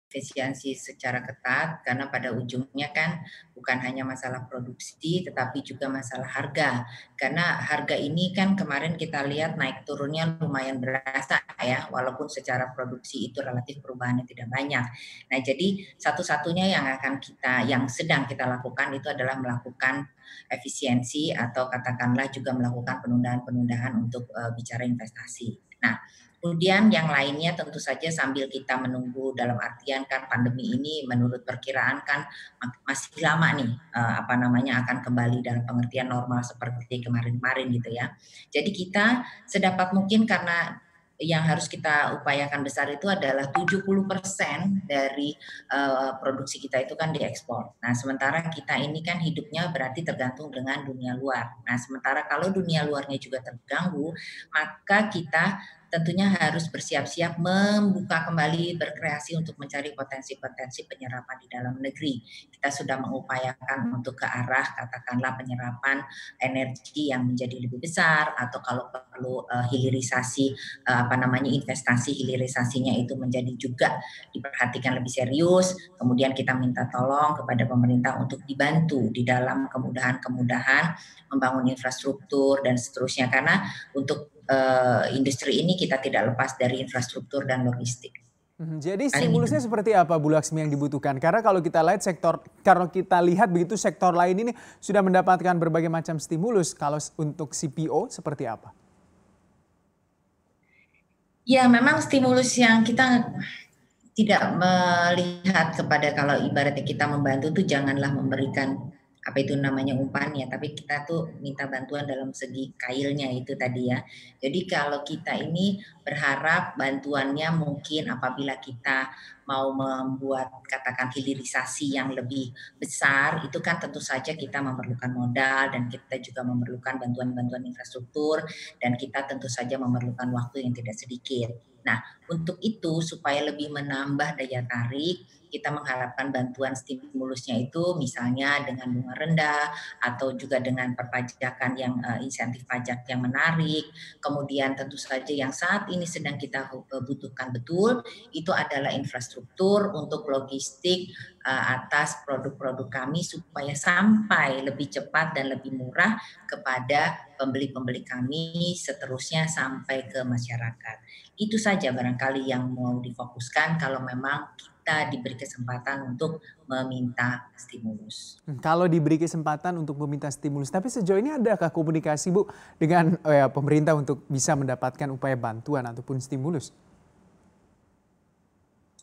efisiensi secara ketat karena pada ujungnya kan bukan hanya masalah produksi tetapi juga masalah harga. Karena harga ini kan kemarin kita lihat naik turunnya lumayan berasa ya, walaupun secara produksi itu relatif perubahannya tidak banyak. Nah, jadi satu-satunya yang sedang kita lakukan itu adalah melakukan efisiensi atau katakanlah juga melakukan penundaan-penundaan untuk bicara investasi. Nah, kemudian yang lainnya tentu saja sambil kita menunggu dalam artian kan pandemi ini menurut perkiraan kan masih lama nih akan kembali dalam pengertian normal seperti kemarin-kemarin gitu ya. Jadi kita sedapat mungkin karena yang harus kita upayakan besar itu adalah 70% dari produksi kita itu kan diekspor. Nah, sementara kita ini kan hidupnya berarti tergantung dengan dunia luar. Nah, sementara kalau dunia luarnya juga terganggu, maka kita tentunya harus bersiap-siap membuka kembali, berkreasi untuk mencari potensi-potensi penyerapan di dalam negeri. Kita sudah mengupayakan untuk ke arah katakanlah penyerapan energi yang menjadi lebih besar atau kalau perlu hilirisasi investasi hilirisasinya itu menjadi juga diperhatikan lebih serius. Kemudian kita minta tolong kepada pemerintah untuk dibantu di dalam kemudahan-kemudahan membangun infrastruktur dan seterusnya karena untuk industri ini kita tidak lepas dari infrastruktur dan logistik. Jadi Paling itu. stimulusnya seperti apa Bu Laksmi yang dibutuhkan? Karena kalau kita lihat begitu sektor lain ini sudah mendapatkan berbagai macam stimulus. Kalau untuk CPO seperti apa? Ya, memang stimulus yang kita tidak melihat kepada kalau ibaratnya kita membantu tuh janganlah memberikan apa itu namanya umpan ya, tapi kita tuh minta bantuan dalam segi kailnya itu tadi ya. Jadi kalau kita ini berharap bantuannya mungkin apabila kita mau membuat katakan hilirisasi yang lebih besar, itu kan tentu saja kita memerlukan modal dan kita juga memerlukan bantuan-bantuan infrastruktur dan kita tentu saja memerlukan waktu yang tidak sedikit. Nah, untuk itu supaya lebih menambah daya tarik, kita mengharapkan bantuan stimulusnya itu misalnya dengan bunga rendah atau juga dengan perpajakan yang insentif pajak yang menarik. Kemudian tentu saja yang saat ini sedang kita butuhkan betul itu adalah infrastruktur untuk logistik atas produk-produk kami supaya sampai lebih cepat dan lebih murah kepada pembeli-pembeli kami seterusnya sampai ke masyarakat. Itu saja barangkali yang mau difokuskan kalau memang kita diberi kesempatan untuk meminta stimulus. Kalau diberi kesempatan untuk meminta stimulus, tapi sejauh ini adakah komunikasi Bu dengan pemerintah untuk bisa mendapatkan upaya bantuan ataupun stimulus?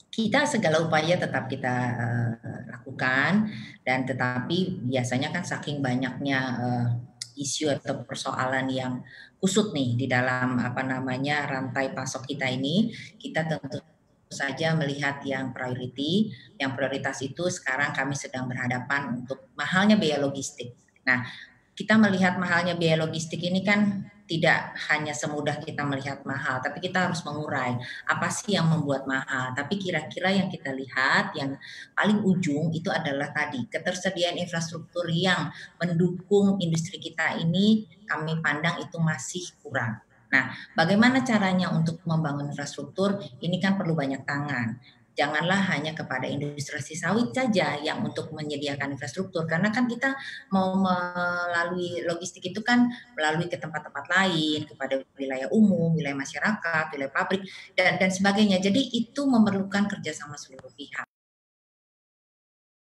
Kita segala upaya tetap kita lakukan dan tetapi biasanya kan saking banyaknya isu atau persoalan yang kusut nih di dalam rantai pasok kita ini, kita tentu saja melihat yang priority, yang prioritas itu sekarang kami sedang berhadapan untuk mahalnya biaya logistik. Nah, kita melihat mahalnya biaya logistik ini kan tidak hanya semudah kita melihat mahal, tapi kita harus mengurai apa sih yang membuat mahal. Tapi kira-kira yang kita lihat yang paling ujung itu adalah tadi ketersediaan infrastruktur yang mendukung industri kita ini kami pandang itu masih kurang. Nah, bagaimana caranya untuk membangun infrastruktur? Ini kan perlu banyak tangan. Janganlah hanya kepada industri sawit saja yang untuk menyediakan infrastruktur, karena kan kita mau melalui logistik itu kan melalui ke tempat-tempat lain, kepada wilayah umum, wilayah masyarakat, wilayah pabrik dan sebagainya. Jadi itu memerlukan kerjasama seluruh pihak.